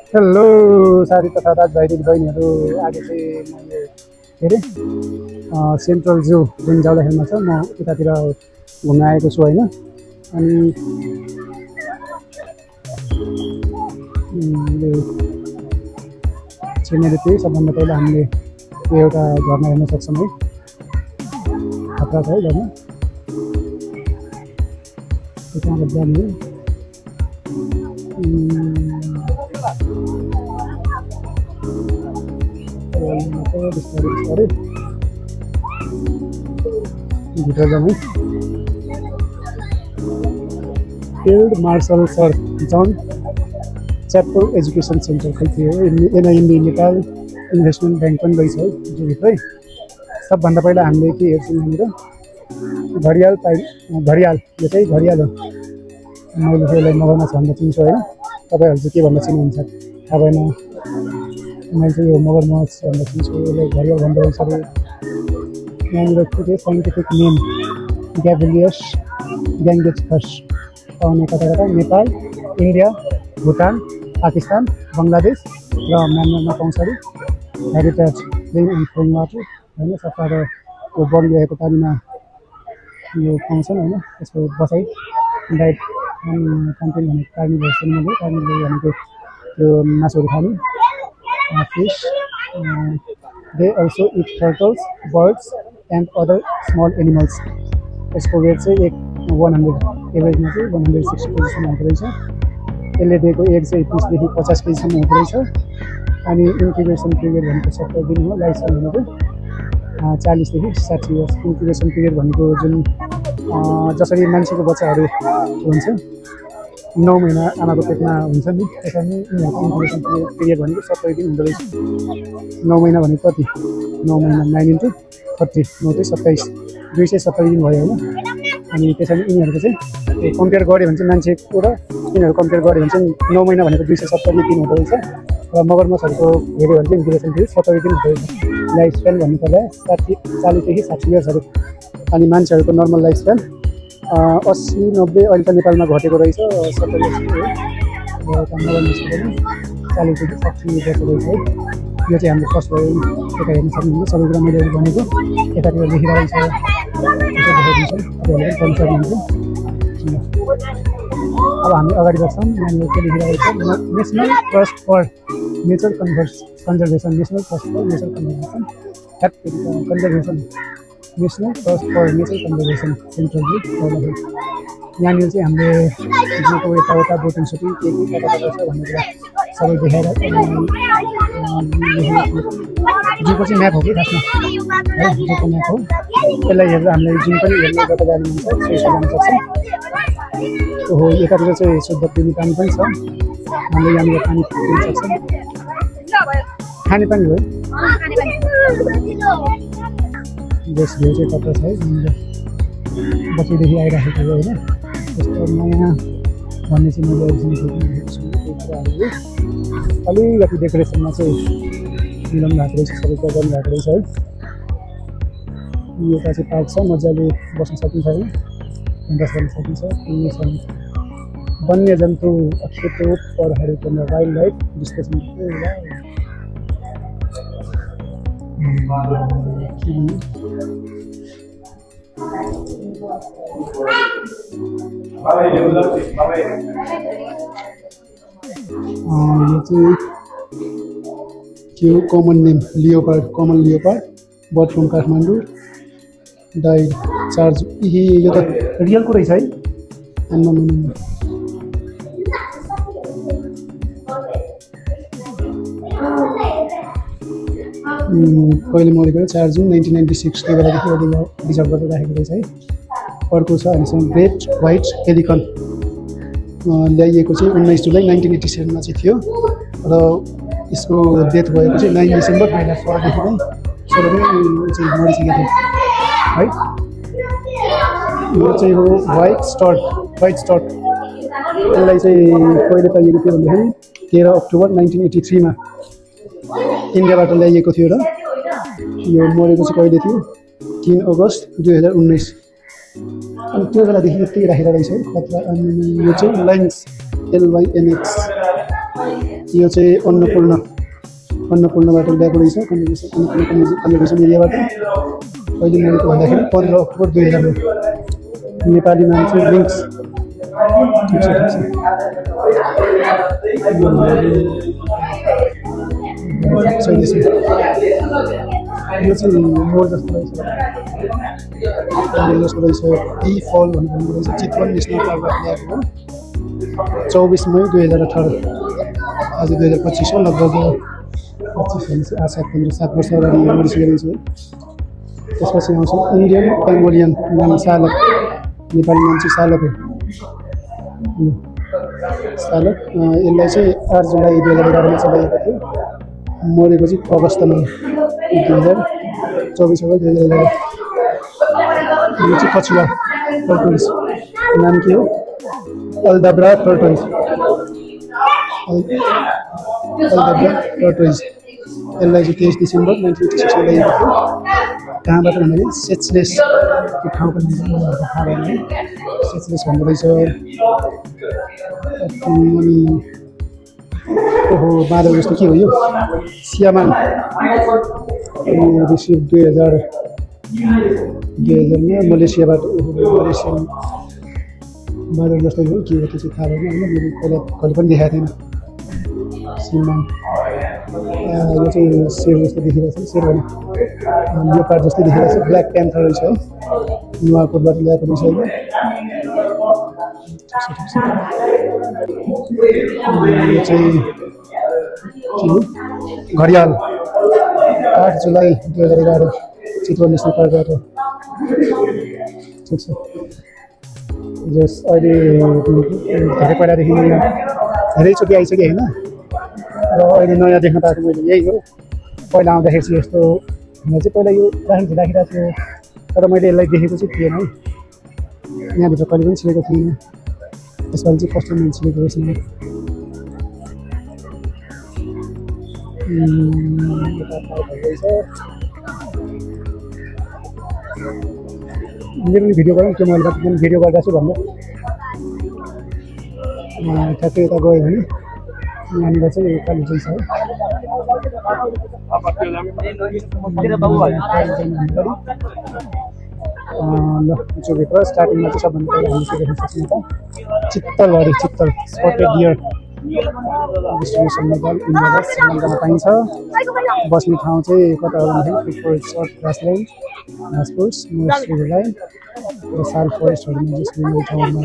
Hello साथी तथा दाजुभाइ दिदीबहिनीहरू आज चाहिँ मैले के अरे सेन्ट्रल जू जुन जाउँदाखेरिमा छ म उतातिर घुम्न आएको छु होइन। अनि छिमेली त्यही सबभन्दा पहिला हामीले यो एउटा झर्ना हेर्न सक्छौँ है। खतरा छ है झर्ना, त्यहाँबाट जाने हो। बिस्तारै बिस्तारै भित्र जाउँ है। फिल्ड मार्शल सर जन च्याप्टर एजुकेसन सेन्टर खै थियो। एनआइएमबी नेपाल इन्भेस्टमेन्ट ब्याङ्क पनि रहेछ है त्योभित्रै। सबभन्दा पहिला हामीले के हेर्छौँ यहाँनिर घडियाल यो चाहिँ घडियाल हो। मैले त्यसलाई मगरमच्छ भनेर चिन्छु होइन, तपाईँहरू चाहिँ के भन्दा चिन्नुहुन्छ थाहा भएन। मैले चाहिँ यो मगरमच्छ भनेर चिन्छु, यसलाई घडियाल भन्दो रहेछ अरे। यहाँनिर के साइन्टिफिक नेम ग्याभिलियस ग्याङ्गेजकस पाउने कता कता नेपाल, इन्डिया, भुटान, पाकिस्तान, बङ्गलादेश र म्यानमारमा पाउँछ अरे। Heritage clean and flowing water होइन, सफा र यो बगिरहेको पानीमा यो पाउँछन् होइन। त्यसको बसाइ डाइट कन्टेन्ट भनेको कार्निभोरस एनिमल हो। कार्निभोर भनेको त्यो मासुहरू खाने fish. They also eat turtles, birds and other small animals. यसको वेट चाहिँ 100 एभरेजमा चाहिँ 160 केजीसम्म हुँदो रहेछ। यसले दिएको एग चाहिँ 30 देखि 50 केजीसम्म हुँदो रहेछ। अनि इन्क्युबेसन पिरियड भनेको 70 दिन हो। लाइफ स्पान भनेको 40 देखि 60 इयर्स। इन्क्युबेसन पिरियड भनेको जुन जसरी मान्छेको बच्चाहरू हुन्छ 9 महिना आमाको पेटमा हुन्छ नि, त्यसरी नै यिनीहरूको इन्क्युबेसन पिरियड भनेको 70 दिन हुँदो रहेछ। 9 महिना भनेको कति? 9 महिना 9 × 30 9 चाहिँ 27 270 दिन भयो होइन। अनि त्यसरी यिनीहरूको चाहिँ कम्पेयर गऱ्यो भने चाहिँ मान्छेको र यिनीहरू कम्पेयर गऱ्यो भने चाहिँ 9 महिना भनेको 270 दिन हुँदो रहेछ। र मगरमच्छहरूको हेऱ्यो भने चाहिँ इन्क्युबेसन पिरियड 70 दिन हुँदो रहेछ। लाइफ स्प्यान भन्नुपर्दा 40 देखि 60 इयर्सहरू। अनि मान्छेहरूको नर्मल लाइफ स्प्यान 80 90 अहिले त नेपालमा घटेको रहेछ 70 इयर्स हो। र मगरमच्छको पनि 40 देखि 60 इयर्सको रहेछ है। यो चाहिँ हाम्रो फर्स्ट भयो। यता हेर्न सक्नुहुन्छ सबै कुरा मैले भनेको यतातिर लेखिरहेको छ। अब हामी अगाडि बढ्छौँ। यहाँनिर के लेखिरहेको छ? National trust for nature conservation. National trust for nature conservation conservation national trust for nature conservation central zoo जाउँदाखेरि यहाँनिर चाहिँ हामीले जूको यताउता बोटिङ सुटिङ के कता कता छ भन्ने कुरा सबै देखाएर जूको चाहिँ म्याप हो कि खासमा है, जूको म्याप हो। यसलाई हेरेर हामीले जुन पनि हेर्ने कता जानुहुन्छ सही जान सक्छ। ओहो यतातिर चाहिँ शुद्ध पिउने पानी पनि छ। हामीले यहाँनिर पानी पिउन सक्छौँ। खाने पानी हो जस भ्यू चाहिँ कता छ है। बच्चैदेखि आइराखेको हो होइन। त्यस्तो नयाँ भन्ने चाहिँ मैले अहिलेसम्म छु। त्यो कुराहरू अलिकति डेकोरेसनमा चाहिँ मिलाउनु भएको रहेछ, सबै कुरा गर्नुभएको रहेछ है। यता चाहिँ पार्क छ, मजाले बस्न सकिन्छ है, बस गर्न सकिन्छ। वन्यजन्तु अक्षेत्र परहरू केन्द्र वाइल्ड लाइफ डिस्कसन यो चाहिँ के हो? Common name leopard, common leopard, bird from Kathmandu, died charge. यो त रियलको रहेछ है। कहिले मरेको? 4 जुन 1996 त्यो बेलादेखि अहिले रिजर्भ गरेर राखेको रहेछ है। अर्को छ हामीसँग ग्रेट व्हाइट पेलिकन, ल्याइएको चाहिँ 19 जुलाई 1987 मा चाहिँ थियो र यसको डेथ भएको चाहिँ 9 डिसेम्बर 2016देखि नै चाहिँ मरिसकेको थियो है। यो चाहिँ हो व्हाइट स्टर्ट। यसलाई चाहिँ कहिले पाइएको थियो भन्दाखेरि 13 अक्टोबर 1983 मा इन्डियाबाट ल्याइएको थियो र यो मरेको चाहिँ कहिले थियो? 3 अगस्त 2019। अनि त्यो बेलादेखि यस्तै राखेर रहेछ है खतरा। अनि यो चाहिँ लाइन्स LYNX यो चाहिँ अन्नपूर्णबाट ल्याएको रहेछ कन्भर्सेसन एरियाबाट। अहिले मैले भन्दाखेरि 15 अक्टोबर 2009 नेपाली नाम चाहिँ लिङ्क्स। यो चाहिँ मोर जस्तो रहेछ टी फल भन्ने रहेछ चितवन नेसनल पार्कबाट ल्याएको हो। 24 मई 2018 आज 2025 हो। लगभग 25 आज 7 वर्ष अगाडि मरिसकेको छु है। त्यसपछि आउँछ इन्डियन पेङ्गोलियन नाम सालक। नेपाली नाम चाहिँ सालक हो। सालक यसलाई चाहिँ 8 जुलाई 2011 मा चलाइएको थियो। मरेको चाहिँ अगस्तमा 2024 अगस्त 2011। यो चाहिँ कछुवा टर्टोइज नाम के हो? अल्दाब्रा टर्टोइज। यसलाई चाहिँ 23 डिसेम्बर 1986 मा ल्याइएको थियो। कहाँबाट भन्दाखेरि सेचलेस त्यो ठाउँको नाम थाहा भएन है। सेचलेस भन्ने रहेछ। अनि ओहो बादल जस्तो के हो यो? सियामान रिसिभ 2000 मा मलेसियाबाट। मलेसियन बादल जस्तो हो के हो त्यो चाहिँ थाहा भएन होइन। मैले कहिले पनि देखाएको थिएन। सियामान यो चाहिँ शेर जस्तो देखिरहेको छ। शेर भने यो पार्ट जस्तै देखिरहेको छ। ब्ल्याक प्यान्थर रहेछ है। नुवाकोटबाट ल्याएको रहेछ होइन। यो चाहिँ के हो? घडियाल 8 जुलाई 2011 चितवन नेसनल पार्कबाट। ठिक छ। जस अहिले धेरै पहिलादेखि धेरैचोटि आइसक्यो होइन। र अहिले नयाँ देख्न पाएको मैले यही हो। पहिला आउँदाखेरि चाहिँ यस्तो मलाई चाहिँ पहिला यो राखेको थियो। तर मैले यसलाई देखेको चाहिँ थिएन है। यहाँभित्र कहिले पनि छिरेको थिएन। त्यसपालि चाहिँ फर्स्ट टाइम छिरेको रहेछ। मेरो पनि भिडियो गरौँ। त्यो मैले पनि भिडियो गर्दा छु भन्दा ठ्याक्कै यता गयो भने यहाँनिर चाहिँ काली चाहिँ छ है। ल जोभित्र स्टार्टिङमा चाहिँ सबभन्दा पहिला हामी चाहिँ देख्न सक्छौँ त चित्तलहरी चित्तल स्पटेड डियर डिस्ट्रिब्युसन नेपाल इन्डियामा श्रीलङ्कामा पाइन्छ। बस्ने ठाउँ चाहिँ कता हो भन्दाखेरि सर्ट ग्रासल्यान्ड घाँसफुस मोर्सलाई र साल फरेस्टहरूमा जसले ठाउँमा हो।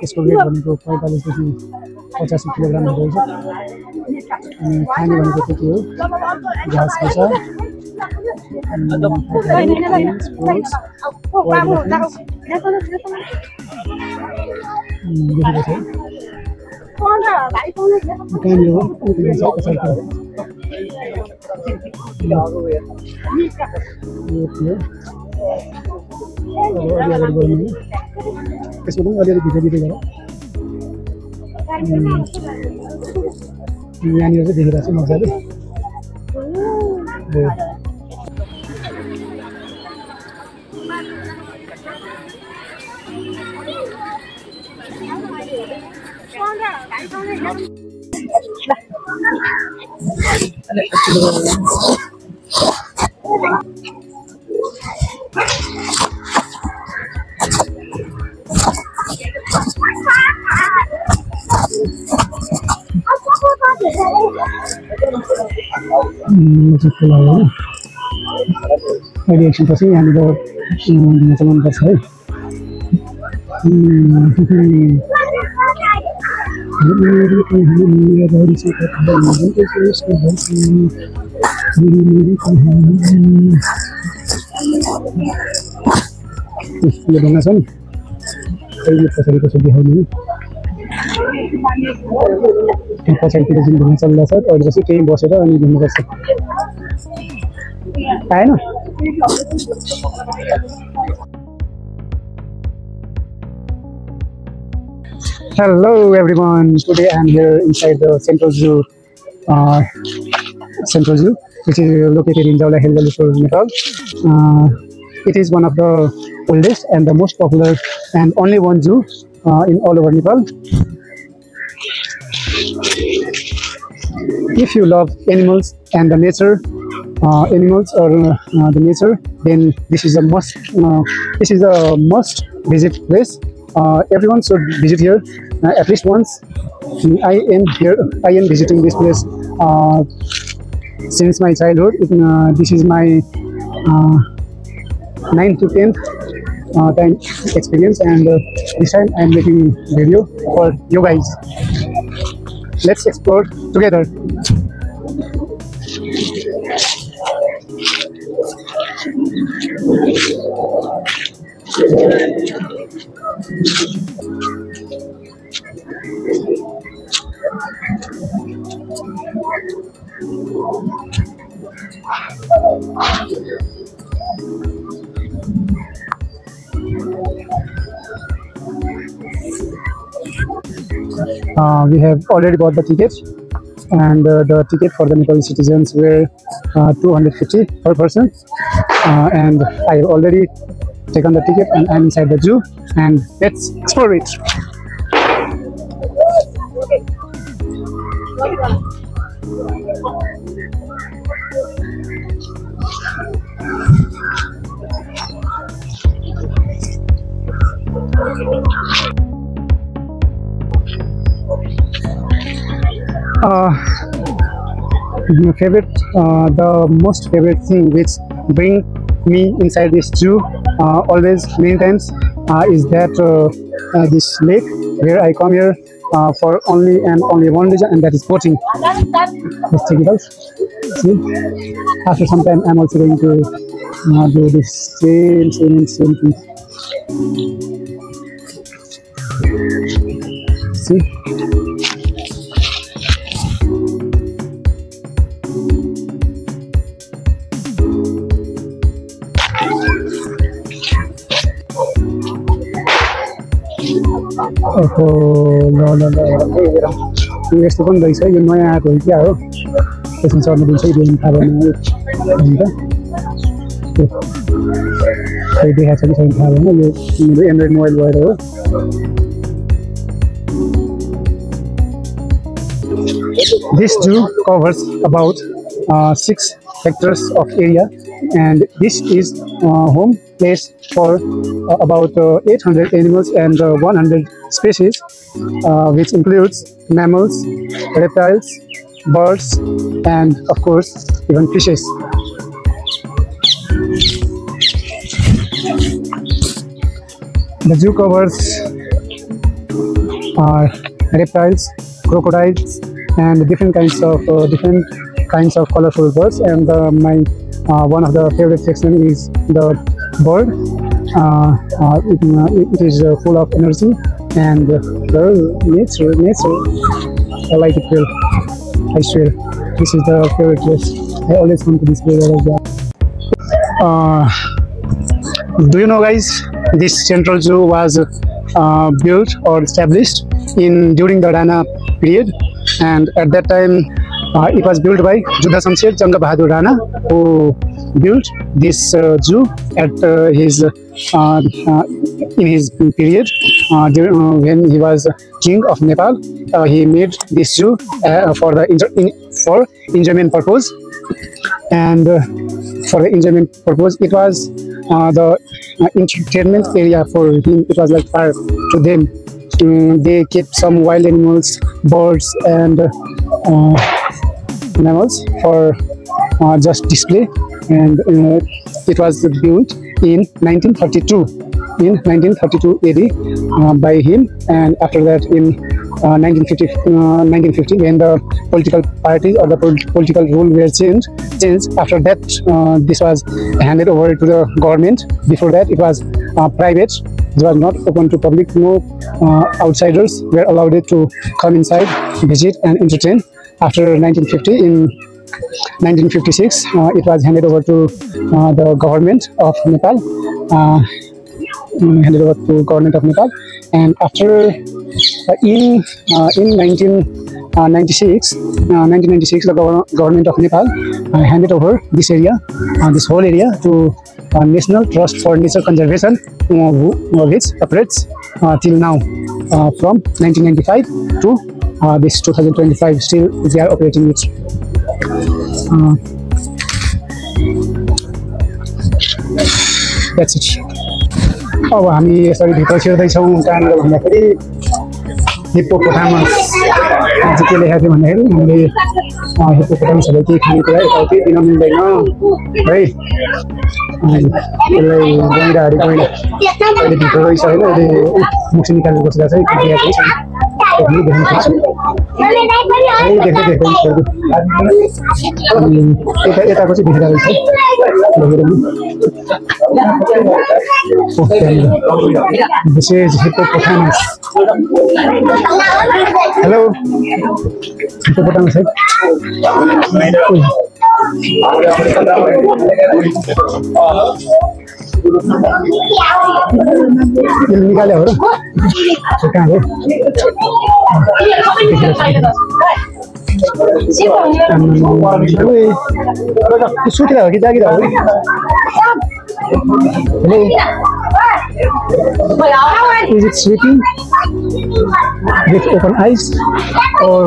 यसको वेट भनेको 45 देखि 85 किलोग्रामहरू रहेछ। अनि खाने भनेको चाहिँ के हो? घाँस भुसा, कहाँनिर हो त्यसको पनि अलिअलि भिडियो गरौँ। यहाँनिर चाहिँ देखिरहेको छ मजाले। अहिले एकछिनपछि यहाँनिर चलाउनुपर्छ है। ढुङ्गा छ नि कहिले पछाडि देखाउने त्यो पछाडितिर जुन ढुङ्गा चल्दैछ अहिले चाहिँ त्यहीँ बसेर अनि घुम्नुपर्छ। आएन? Hello everyone, today I am here inside the Central Zoo, which is located in Jaula-Helgalipur, Nepal. It is one of the oldest and the most popular and only one zoo in all over Nepal. if you love animals and the nature, animals or the nature, then this is a must. This is a must visit place. Everyone should visit here at least once. I am here. I am visiting this place since my childhood. This is my 9th to 10th time experience, and this time I am making video for you guys. Let's explore together. We have already bought the ticket, and the ticket for the Nepali citizens were 250 per person, and I have already taken the ticket and I'm inside the zoo, and let's explore it. My favorite, the most favorite thing which bring me inside this zoo always many times is that this lake where I come here for only one reason, and that is boating. Let's check it out. See, after some time I'm also going to do this same thing. See. यस्तो पनि रहेछ, यो नयाँ आएको हो क्या हो, त्यसमा चढ्नु दिन्छ कि दिनु थाहा भएन हुन्छ, खै देखाएको छ कि छैन थाहा भएन, यो मेरो एन्ड्रोइड मोबाइल भएर हो। This zoo covers about 6 hectares of area, and this is home place for about 800 animals and 100 species, which includes mammals, reptiles, birds, and of course even fishes. The zoo covers reptiles, crocodiles, and different kinds of colorful birds, and my one of the favorite section is the bird. It is full of energy, and nature, I like it well, I swear. This is the favorite place. I always come to this place. Do you know, guys, this central zoo was built or established during the Rana period, and at that time it was built by Judha Shamsher Janga Bahadur Rana, who built this zoo at in his period when he was king of Nepal. He made this zoo for enjoyment purpose, and for the enjoyment purpose, it was the entertainment area for him. It was like fire to them. They kept some wild animals, birds, and mammals for just display, and it was built in 1932 AD by him, and after that in 1950 when the political parties or the political rule were changed, after that this was handed over to the government. Before that it was private. It was not open to public. No outsiders were allowed to come inside, visit and entertain. After 1950, in 1956, it was handed over to the government of Nepal. And after in 1996, the government of Nepal handed over this area, this whole area, to National Trust for Nature Conservation, which operates till now, from 1995 to this 2025 still they are operating it. That's it. अब हामी यसरी भित्र छिर्दैछौँ कहाँनिर भन्दाखेरि hippopotamus चाहिँ के लेखेको थियो भन्दाखेरि हामीले हिप्पोपोटामसहरूलाई केही खानेकुरा यताउति दिन मिल्दैन है। यसलाई गैँडाहरू अहिले भित्र रहेछ होइन, अहिले मुख निकालेको बसेर चाहिँ देखाएको छ देख्न सक्छु। यताको चाहिँ देखेर रहेछ This is hippopotamus. Hello, hippopotamus. निकाले हो र कहाँ हो सुतिरा हो कि जागिरा हो? Hello. Is it sleeping with open eyes or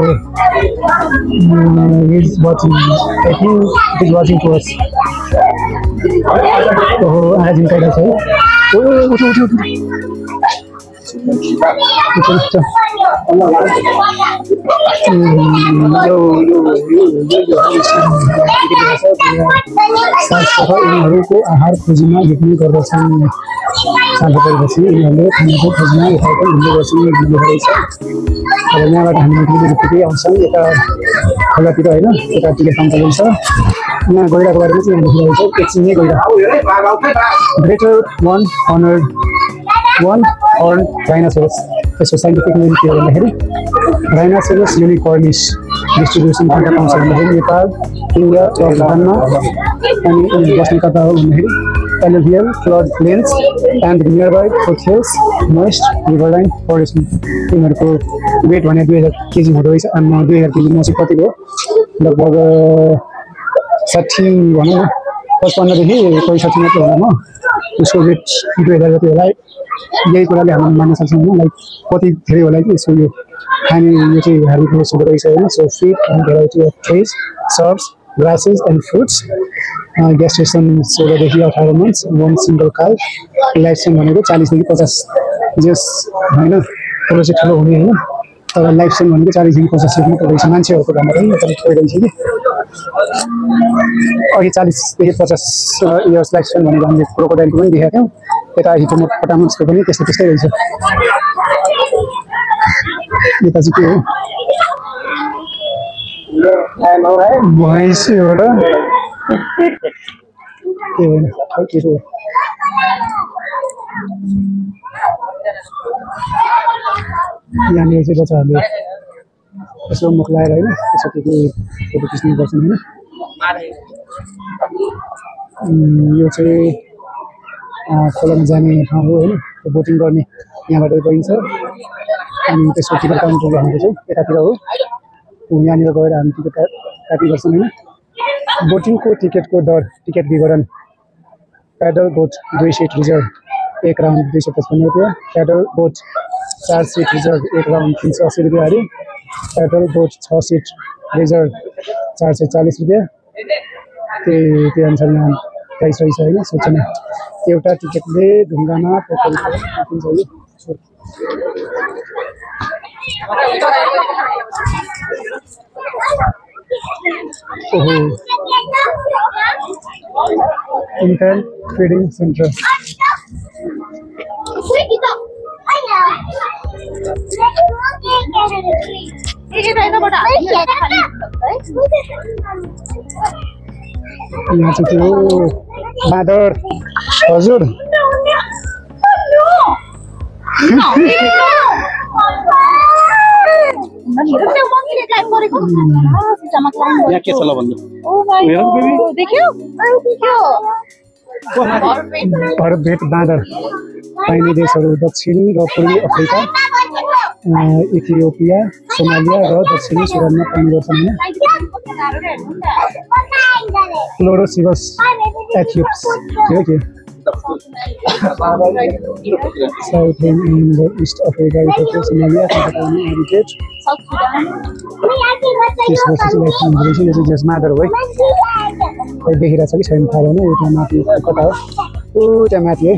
is watching? I think it is watching to us. Oh, I have been so. यिनीहरूको आहार खोजीमा हिँड्ने गर्दछन्। साँझ परेपछि यिनीहरूले खानाको खोजीमा यताउता हिँड्ने गर्छन् रहेछ। अब यहाँबाट हामी निक्लिने बित्तिकै आउँछन् यता खोलातिर होइन, यता टिकट काउन्टर रहेछ। यहाँ गैँडाको बारेमा चाहिँ लेखिरहेको छ, एकछिन नै गैँडा ग्रेटर one horned rhinoceros. त्यसको साइन्टिफिक नेम के हो भन्दाखेरि राइनोसेरस युनिकर्निस डिस्ट्रिब्युसन कहाँ पाउँछ भन्दाखेरि नेपाल, इन्डिया र भुटानमा। अनि बस्ने कता हो भन्दाखेरि alluvial flood plains and nearby foothills moist riverine forest. तिनीहरूको वेट भने 2000 केजी हुँदो रहेछ। अनि 2000 केजी म चाहिँ कतिको लगभग 60 भनौँ न 55 देखि 65 मात्रै होला म। उसको वेट 2000 जति होला। यही कुराले हामी मान्न सक्छौँ लाइक कति धेरै होला कि यसको यो खाने यो चाहिँ हेर्मिफोरस हुँदो रहेछ होइन। So feed and variety of trees shrubs grasses and fruits. Gestation 16देखि 18 months one single calf. Life span भनेको 40 देखि 50 जेस होइन, तर चाहिँ ठुलो हुने होइन। तर लाइफ स्पेन भनेको 40 देखि 50 इयर्स मात्रै रहेछ मान्छेहरूको भन्दा पनि तर थोरै रहेछ कि। अघि 40 देखि 50 इयर्स लाइफ स्पेन भनेको हामीले क्रोकोडाइलको पनि देखाएको थियौँ। यता हिप्पोपोटामसको पनि त्यस्तै रहेछ। यता चाहिँ के हो भैँस एउटा के होइन के हो यहाँनिर चाहिँ बच्चाहरूले यसो मुख लगाएर होइन यसो के फोटो खिच्ने गर्छन् होइन। यो चाहिँ खोलामा जाने ठाउँ हो होइन, बोटिङ गर्ने यहाँबाट गइन्छ। अनि त्यसको टिकट काउन्टर भनेको चाहिँ यतातिर हो। यहाँनिर गएर हामी टिकट काटी गर्छौँ होइन। बोटिङको टिकटको दर टिकट विवरण प्याडल बोट 2 सिट रिजर्भ 1 राउन्ड 255 रुपियाँ। प्याडल बोट 4 सिट रिजर्भ 1 राउन्ड 380 रुपियाँ अरे। प्याडल बोट 6 सिट रिजर्भ 440 रुपियाँ। त्यही अनुसार यहाँ प्राइस रहेछ होइन। सूचना एउटा टिकटले ढुङ्गामा पोखरी किन्छ यो। ओहो इन्फेन्ट फिडिङ सेन्टर। यहाँ चाहिँ त्यो बाँदर हजुर यहाँ के छ ल भन्नु भरतभेट बाँदर पाइने देशहरू दक्षिणी र पूर्वी अफ्रिका, इथियोपिया, सोमालिया र दक्षिणी सुडानमा पाइने गर्छन्। फ्लोरोसिबस एथियोप्स के South and East Africa, Ethiopia, Somalia, Tanzania, Heritage. South Sudan. त्यसपछि चाहिँ इलेक्सन हुँदैछ यो चाहिँ जसमा अदर way देखिरहेको छ कि छैन थाहा भएन एउटा माथि कता हो ऊ त्यहाँ माथि है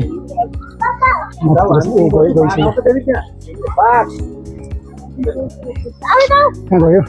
कहाँ गयो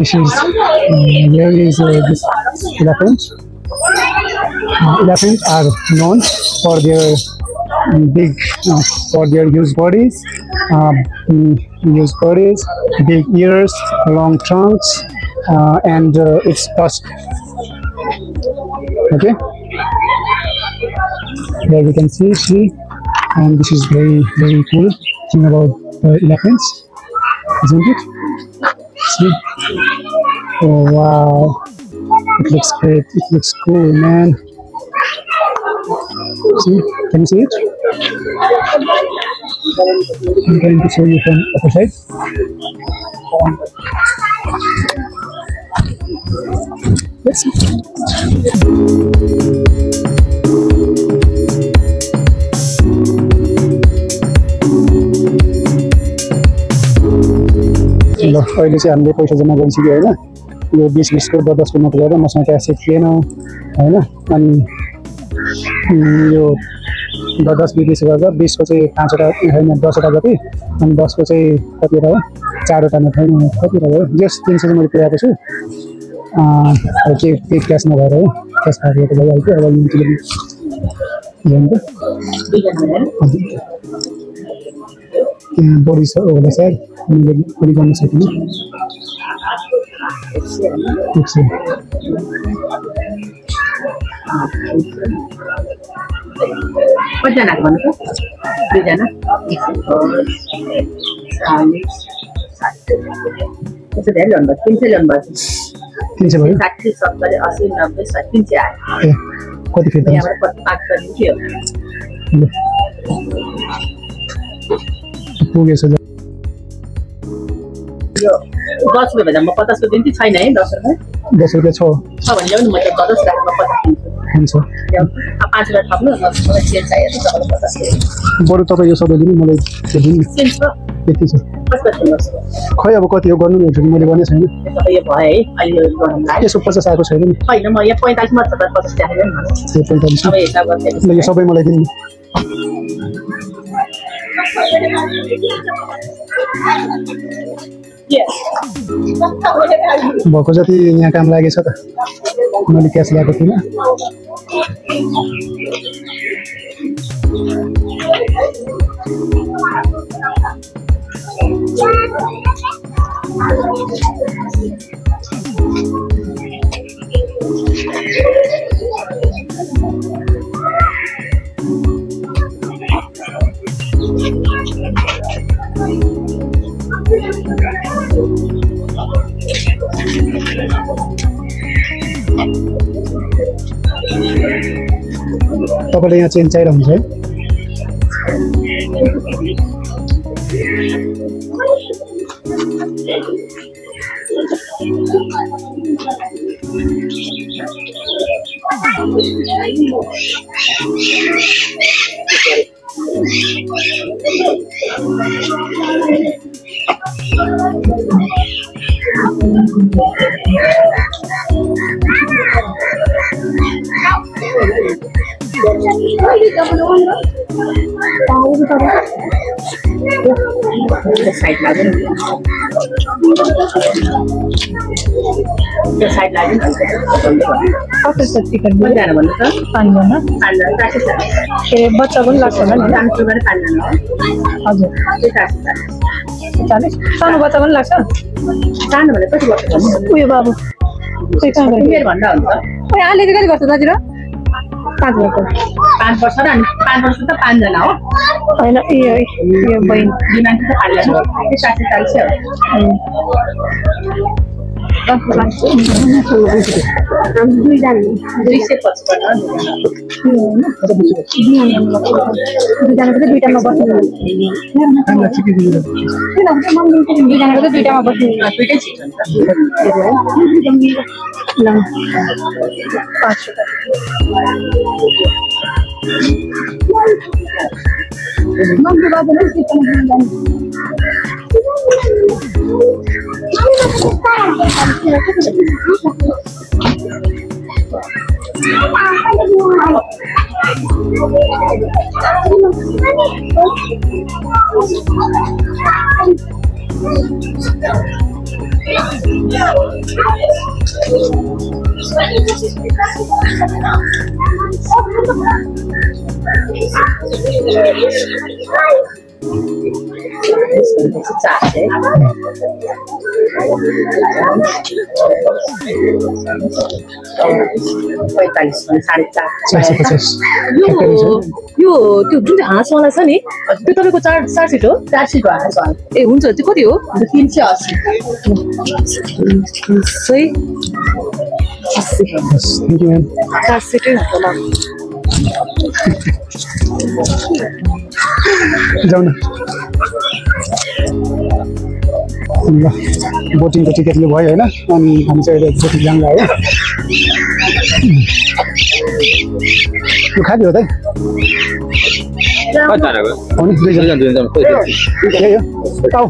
This is here is this elephant. Elephants are known for their big, for their huge bodies, big ears, long trunks, and its tusk. Okay, there we can see, and this is very cool thing about elephants, isn't it? See? Oh wow, it looks great, it looks cool, man. See, can you see it? I'm going to show you from the other side. Let's see. ल अहिले चाहिँ हामीले पैसा जम्मा गरिसक्यो होइन यो 20-20को 10-10को note गरेर मसँग क्यास थिएन होइन अनि यो 10 20 गरेर 20को चाहिँ 5वटा होइन 10वटा जति अनि 10को चाहिँ कतिवटा हो 4वटा नोट होइन कतिवटा भयो जस 300 चाहिँ मैले पुऱ्याएको छु के क्यास नभएर हो क्यास खाएको त भइहाल्थ्यो अब बढी छ होला सायद मैले बढी गर्न सकिनँ कतिजना भन्नु त 2 जना त्यसो धेरै ल्याउनु भयो 300 ल्याउनु भयो 300 भयो 60 70 80 90 300 आयो ए कति फिर्ता यहाँबाट 5 गरिन्थ्यो पुगेछ यो 10 रुपैयाँ भन्दा म 50 को दिन्छु छैन है 10 रुपैयाँ 10 रुपैयाँ छ भने ल्याउनु म त 10 राखेर 50 दिन्छु हुन्छ 5 रुपैयाँ थप्नु मलाई चेन्ज चाहिएको छ 50 बरु तपाईँ यो सबै दिनु मलाई त्यो दिनु चेन्ज छ यति छ खै अब कति हो गर्नु नि एकचोटि मैले भने छैन यो भयो है अहिले गर्नुलाई यसो 50 आएको छैन नि हैन म यहाँ 45 मात्र 50 राखेर नि ए 45 अब हिसाब गर्दै ल यो सबै मलाई दिनु भएको जति यहाँ काम लागेछ त मैले क्यास ल्याएको थिइनँ तपाईँले यहाँ चेन्ज चाहिरहन्छ है साइड लाग्यो त्यो साइड लाग्यो कति छ टिकट कतिजना भन्नु त 5 जना 5 जना 440 ए बच्चा पनि लाग्छ होला नि हामी टुर गरेर 5 जना हो हजुर त्यो 440 40 सानो बच्चा पनि लाग्छ सानो भने कति वर्ष भन्नु उयो बाबु त्यही कहाँ गयो उमेर भन्दा हुन्छ ओइ आलेले कति गर्छ दाजु र 5 वर्ष 5 वर्ष र अनि 5 वर्ष त 5 जना हो हैन यो बहिनी दिमाग त 5 जना त्यो 440 हो दुईजना 250 पर्छ दुईजनाको चाहिँ दुईटामा बस्नु दुईजनाको चाहिँ दुईटामा बस्नु दुईटै सिट हुन्छ ल 5 यो त्यो जुन चाहिँ हाँसवाला छ नि त्यो तपाईँको 4 सिट हो 4 सिट हो हाँसवाला ए हुन्छ त्यो कति हो 380 सही 80 थ्याङ्क यू म्याम 4 सिटै होला जाऊ न ल बोटिङको टिकटले भयो होइन अनि हामी चाहिँ अहिले बोटिङ जान लाग्यो यो खाली हो त हो नि 2 जना यही हो आऊ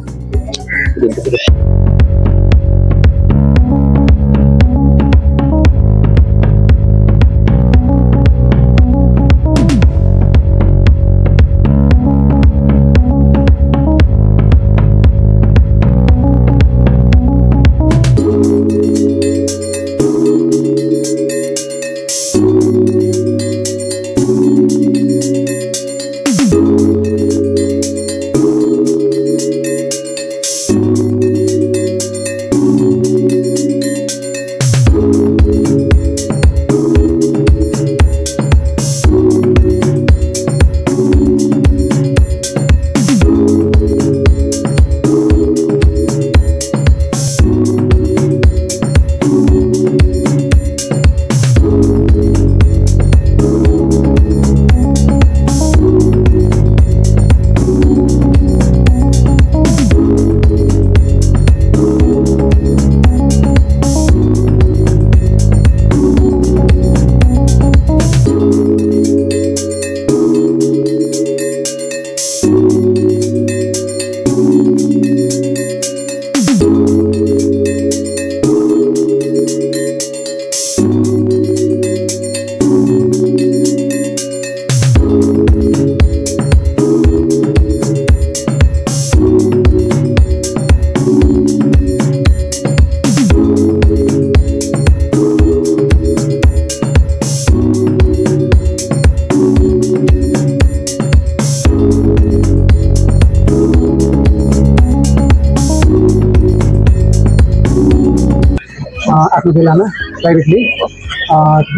आफ्नो बेलामा प्राइभेटली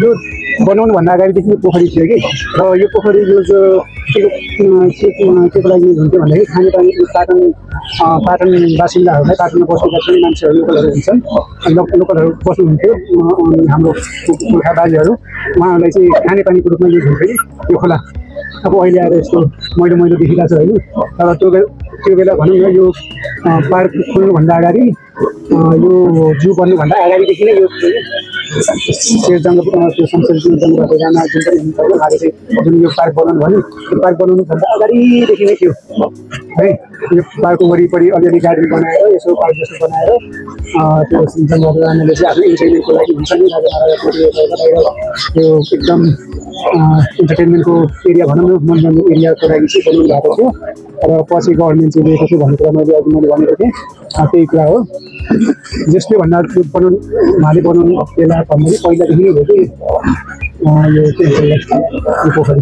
यो बनाउनुभन्दा अगाडिदेखि पोखरी थियो कि र यो पोखरी यो केको लागि हुन्थ्यो भन्दाखेरि खानेपानी पाटन बासिन्दाहरूलाई पाटनमा बसेका पनि मान्छेहरू लोकलहरू हुन्छन् लोकलहरू बस्नुहुन्थ्यो हाम्रो पुर्खा बाजेहरू उहाँहरूलाई चाहिँ खानेपानीको रूपमा युज हुन्थ्यो कि यो खोला अब अहिले आएर यस्तो मैलो मैलो देखिरहेको छ होइन तर त्यो बेला भनौँ न यो पार्क खोल्नुभन्दा अगाडि यो जू बन्नुभन्दा अगाडिदेखि नै यो त्यो जङ्गल त्यो संसदीय जङ्गलबाट जान जुन चाहिँ हुन्छ उहाँले चाहिँ जुन यो पार्क बनाउनु भन्यो त्यो पार्क बनाउनुभन्दा अगाडिदेखि नै थियो है। यो पार्कको वरिपरि अलिअलि गार्डन बनाएर यसो पार्क जस्तो बनाएर त्यो जङ्गलबाट जानेले चाहिँ आफ्नो इन्टरटेनमेन्टको लागि हुन्छ नि त्यो एकदम इन्टरटेनमेन्टको एरिया भनौँ न मनोरञ्जन एरियाको लागि चाहिँ बनाउनु भएको थियो। र पछि गभर्मेन्ट चाहिँ लिएको थियो भन्ने कुरा मैले भनेको थिएँ त्यही कुरा हो। जसले भन्दा त्यो बनाउनु उहाँले बनाउनु बेला भन्दाखेरि पहिलादेखि नै हो कि यो के भन्छ यो पोखरी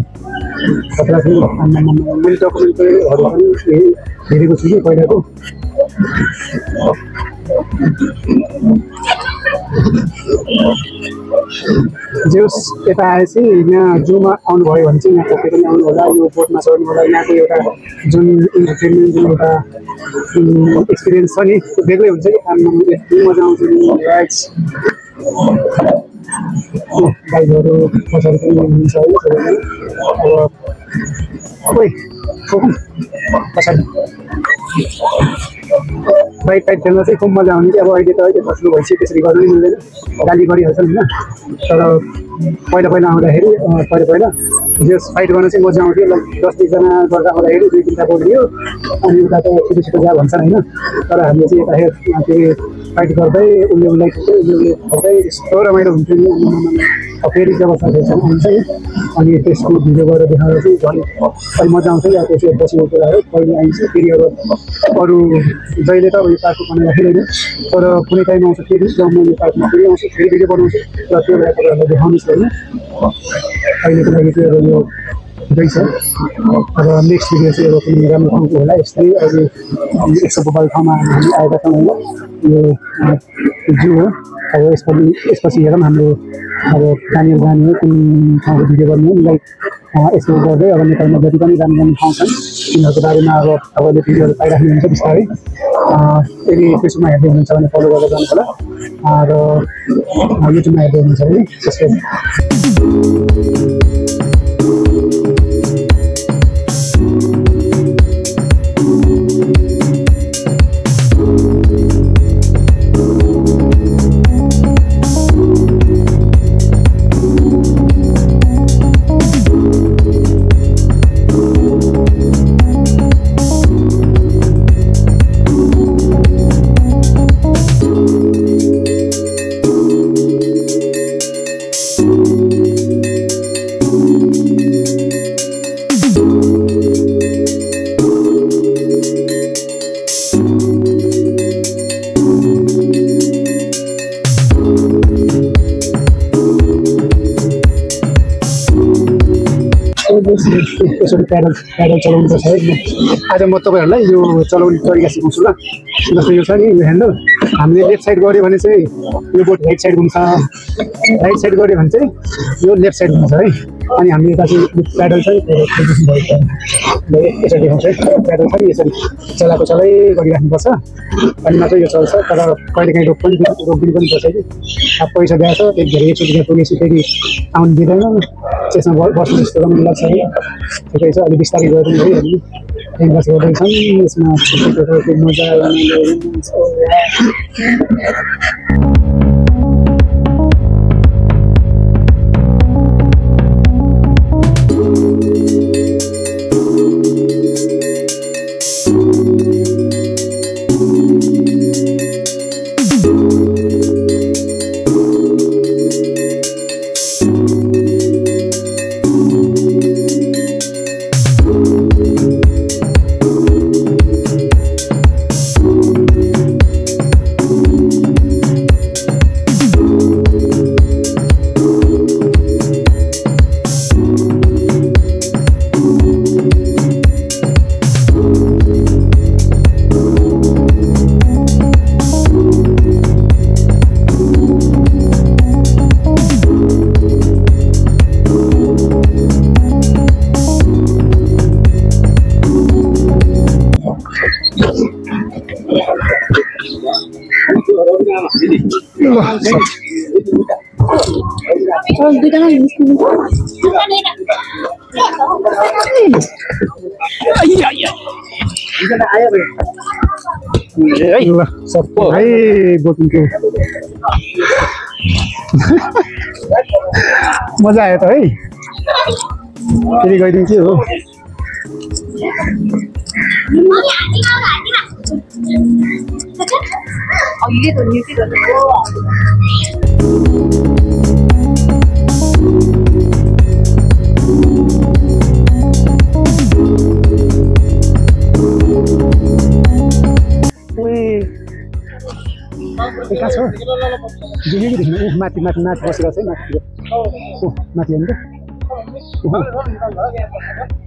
खतरा थियो। मैले डकुमेन्टहरू पनि हेरेको छु कि पहिलाको। जे होस् यता आएपछि यहाँ जूमा आउनुभयो भने चाहिँ यहाँ कफी पनि आउनु होला, यो बोटमा चढ्नु होला। यहाँको एउटा जुन इन्टरटेनमेन्ट जुन एउटा एक्सपिरियन्स छ नि त्यो बेग्लै हुन्छ कि यति मजा आउँछ नि। राइट्स बाइकहरू पछाडि पनि हुन्छ है सबैले। अब खोइ पछाडि बाइक टाइप खेल्न चाहिँ खुब मजा आउने कि अब अहिले त अहिले फस्नु भइसक्यो त्यसरी गर्नै मिल्दैन, गाली गरिहाल्छन् होइन। तर पहिला आउँदाखेरि पहिला जस फाइट गर्न चाहिँ मजा आउँथ्यो। 10-20जना गर्दा आउँदाखेरि 2-3टा बोलियो अनि उता त छिटो जा भन्छन् होइन। तर हामीले चाहिँ यता त्यो फाइट गर्दै उसले गर्दै यस्तो रमाइलो हुन्थ्यो नि। फेरि जब साथीहरूसँग आउँछ अनि त्यसको भिडियो गरेर देखाएर चाहिँ झन् अहिले मजा आउँछ कि त्यसो बसेको कुराहरू कहिले आइन्छ। फेरि अब अरू जहिले त अब यो पार्कको बनाइ राखिँदैन, तर कुनै टाइम आउँछ फेरि जब म यो पार्कमा फेरि आउँछु फेरि भिडियो बनाउँछु र त्यो बेला तपाईँहरूलाई देखाउनु छ होइन। अहिलेको लागि चाहिँ अब यो हुँदै छ। अब नेक्स्ट भिडियो चाहिँ अब कुनै राम्रो ठाउँको होला। यस्तै अहिले 100 ठाउँमा हामी आएका छौँ होइन। यो जू हो। अब यसपछि हेरौँ हाम्रो अब कहाँनिर जाने हो, कुन ठाउँको भिडियो गर्ने हो। लाइक यसो गर्दै अब नेपालमा जति पनि राम्रो ठाउँ छन् तिनीहरूको बारेमा अब तपाईँले भिडियोहरू पाइराख्नुहुन्छ बिस्तारै। यदि फेसबुकमा हेर्दै हुनुहुन्छ भने फलो गरेर जानु होला र युट्युबमा हेर्दै हुनुहुन्छ भने सब्सक्राइब। यसरी प्याडल चलाउनुपर्छ है। आज म तपाईँहरूलाई यो चलाउने तरिका सिकाउँछु ल। जस्तो यो छ नि यो ह्यान्डल, हामीले लेफ्ट साइड गऱ्यो भने चाहिँ यो बोट राइट साइड घुम्छ, राइट साइड गऱ्यो भने चाहिँ यो लेफ्ट साइड घुम्छ है। अनि हामीले यता चाहिँ प्याडल छ नि यसरी देखाउँछ है। प्याडल छ नि यसरी चलाएको चलाइ गरिराख्नुपर्छ अनि मात्रै यो चल्छ। तर कहिलेकाहीँ रोकिदिनु पनि पर्छ कि। अब पैसा दिएको छ एक धेरै एकचोटि पुगेपछि फेरि आउनु दिँदैन, त्यसमा बस्नु जस्तो पनि लाग्छ है। ठिकै छ, अलिक बिस्तारै गरौँ है। हामी टाइम पास गर्दैछौँ यसमा मजा सब भाइ बोकिङ मजा आयो त है फेरि गइदिउँ के हो कहाँ छ देखेँ कि देख्नु माथि माथि माथि बसेर चाहिँ माथितिर माथि हेर्नु त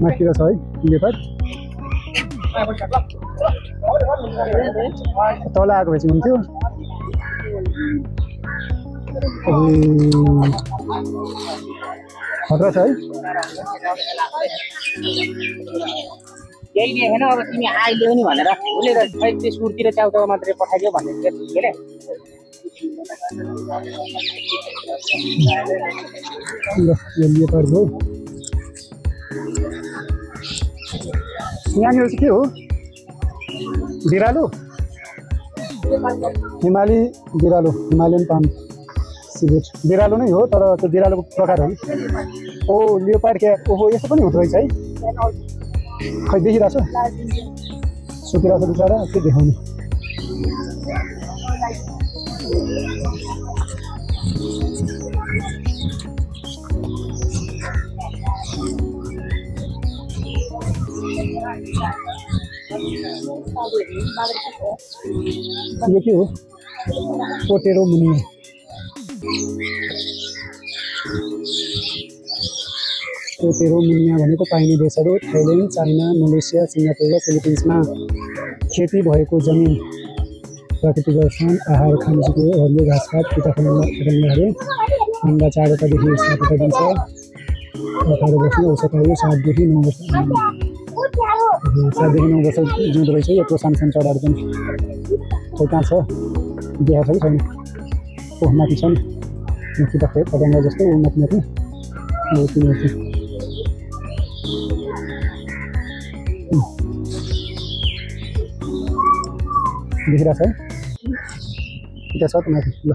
माथितिर छ है लेपर्ड तल आएको भए चाहिँ हुन्थ्यो खतरा छ है यही देखेन अब तिमी आइल्यौ नि भनेर उसले त खै त्यो सुरतिर च्याउचाउ मात्रै पठाइदियो भन्ने के अरे ल यो लेपर्ड हो यहाँनिर चाहिँ के हो बिरालो हिमाली बिरालो हिमालयन पाम सिगरेट बिरालो नै हो तर त्यो बिरालोको प्रकार हो ओ लियोपार्ड क्याट ओहो यस्तो पनि हुँदो रहेछ है खै देखिरहेछ सुतिरहेछ बिचरा के देखाउने यो के हो पोटेरो मुनिया पोटेरो मुनिया भनेको पाइने देशहरू थाइल्यान्ड चाइना मलेसिया सिङ्गापुर र फिलिपिन्समा खेती भएको जमिन प्राकृतिक रसायन आहार खानसिको हरियो घाँसपात पतंगहरू अन्डा 4 वर्षदेखि 7 वर्ष दिन्छ 18 वर्ष औसत आयु 7 देखि 9 वर्ष 7 देखि 9 वर्ष जिउँदो रहेछ यत्रो सानसानो चराहरू पनि खै कहाँ छ देखाएको छ कि छैन ओह माथि छ नि माथि त पतंगा जस्तो माथि माथि तिनीहरू देखिरहेछ है त्यहाँ छ त माथि ल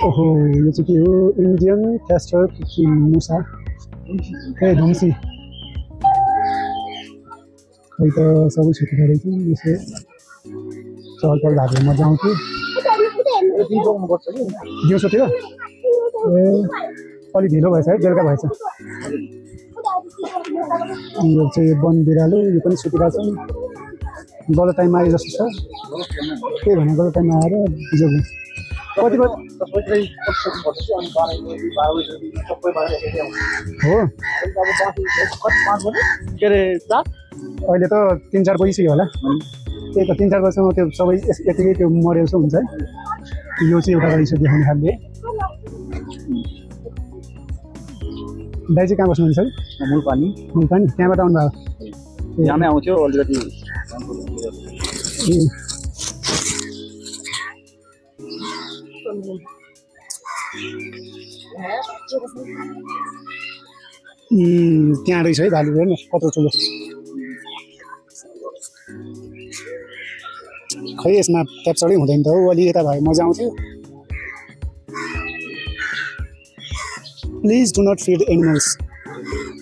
ओहो यो चाहिँ के हो इन्डियन क्यास्टर मुसा ए धुम्सी खै त सबै छुट्टी रहेछ यसो चहलपहल भएको मजा आउँथ्यो दिउँसोतिर ए अलिक ढिलो भएछ है बेलुका भएछ यो चाहिँ वन बिरालो यो पनि सुतिरहेछ गलत टाइममा आए जस्तो छ के भने गलत टाइममा आएर बिजोग कति हो के अरे अहिले त 3-4 बजिसक्यो होला त्यही त 3-4 बजीसम्म त्यो सबै यतिकै त्यो मरेल जस्तो हुन्छ है यो चाहिँ एउटा रहेछ देखाउने खालले दाइ चाहिँ कहाँ बस्नुहुन्छ है मूलपानी त्यहाँबाट आउनु भयो यहाँमै आउँथ्यो अलिकति त्यहाँ रहेछ है भालु हेर्नु कत्रो ठुलो खै यसमा क्याप्चरै हुँदैन त हौ अलि यता भए मजा आउँथ्यो please do not feed animals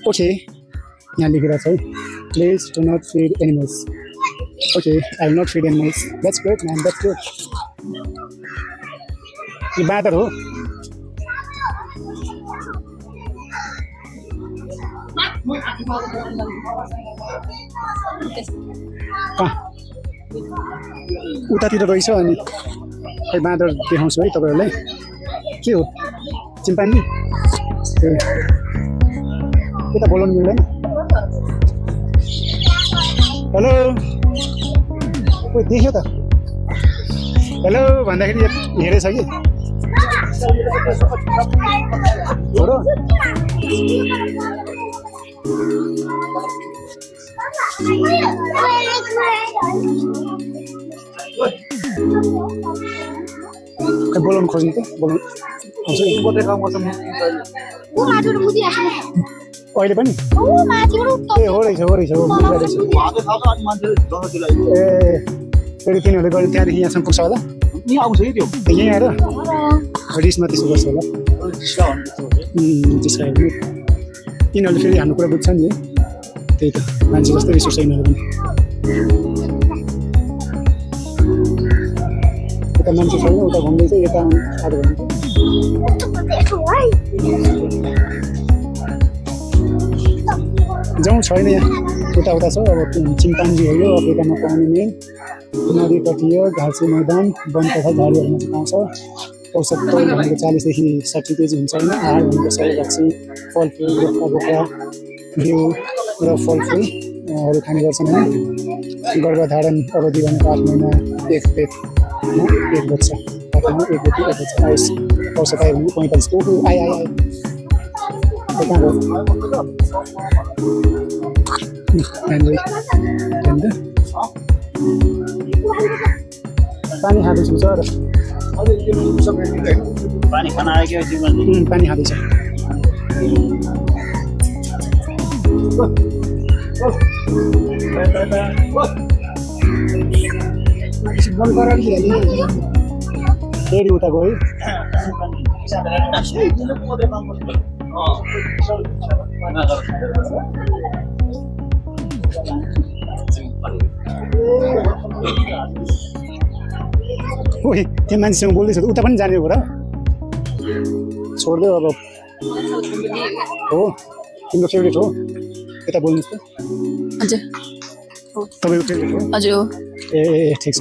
okay यहाँ लेखिरहेको छ है please do not feed animals okay I will not feed animals that's great man that's good यो बाँदर हो उतातिर रहेछ अनि खै बाँदर देखाउँछु है तपाईँहरूलाई के हो चिम्पानी के त बोलाउनु मिल्दैन हेलो कोही देख्यो त हेलो भन्दाखेरि हेरेछ कि हो र खै बोलाउनु खोज्नु त बोलाउनु अहिले पनि ए हो रहेछ हो ए फेरि तिनीहरूले गऱ्यो त्यहाँदेखि यहाँसम्म पुग्छ होला यहाँ आउँछ कि त्यो यहीँ आएर रिसमा त्यसो गर्छ होला त्यसो आयो भने यिनीहरूले फेरि हाम्रो कुरा बुझ्छ नि त्यही त मान्छे जस्तै रिस उठ्छ यिनीहरू पनि यता मान्छे छैन उता घुम्दैछ यता आएको जाउँ छैन यहाँ उता छ अब चिम्पान्जी हो यो अफ्रिकामा पाउने मेन नदी तटीय घाँसे मैदान वन तथा झाडीहरूमा चाहिँ पाउँछ औसत तौल भनेको 40 देखि 60 केजी हुन्छ होइन आहार भनेको सबै रक्सी फलफुल बोक्रा बोक्रा बिउ र फलफुलहरू खाने गर्छन् होइन गर्भधारण अवधि भनेको 8 महिना एक बच्चा 8 महिना एक बच्चा आयुष औसत आयो भने 45 को आइ कहाँ गयो पानी खाँदैछु सर पानी खाना आयो कि पानी खाँदैछ फेरि उता गयो ओइ त्यो मान्छेसँग बोल्दैछ उता पनि जाने हो र छोडिदेऊ अब हो तिम्रो फेभरेट हो यता बोल्नुहोस् त हजुर तपाईँको फेभरेट हो हजुर ए ठिक छ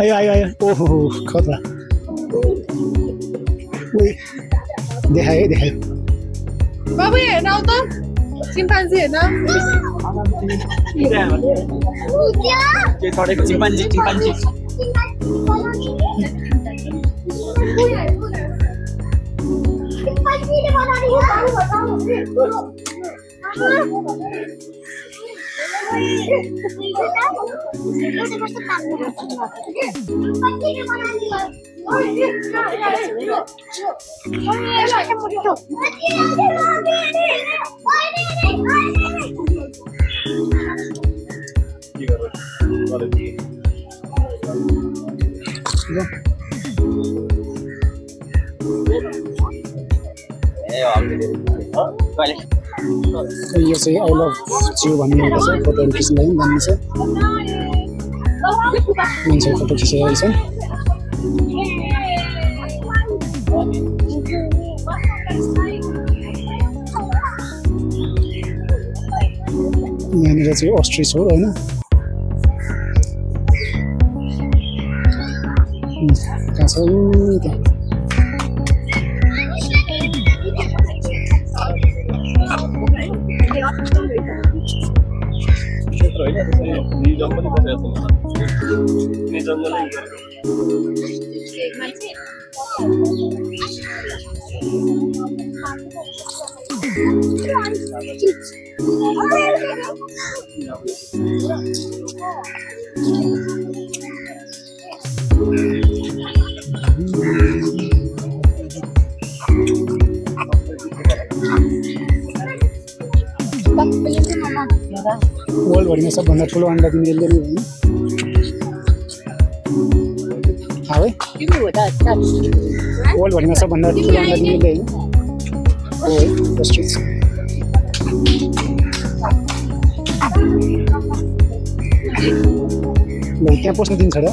आयो ओहो खतरा देखायो बाबु हेर्न आउ त चिम्पान्जी हेर्न के चढेको चिम्पान्जी यो चाहिँ आई लभ जियो भन्ने एउटा छ फोटोहरू खिच्नलाई पनि दामी छ मान्छेहरू फोटो खिचिरहेको छ यहाँनिर चाहिँ अस्ट्रिच हो होइन कहाँ छ त्यहाँ वर्ल्डभरिमा सबभन्दा ठुलो अन्डा दिने यसले नै होइन वर्ल्डभरिमा सबभन्दा ठुलो अन्डा दिने यसले होइन अस्ट्रिच ल त्यहाँ पस्न दिन्छ र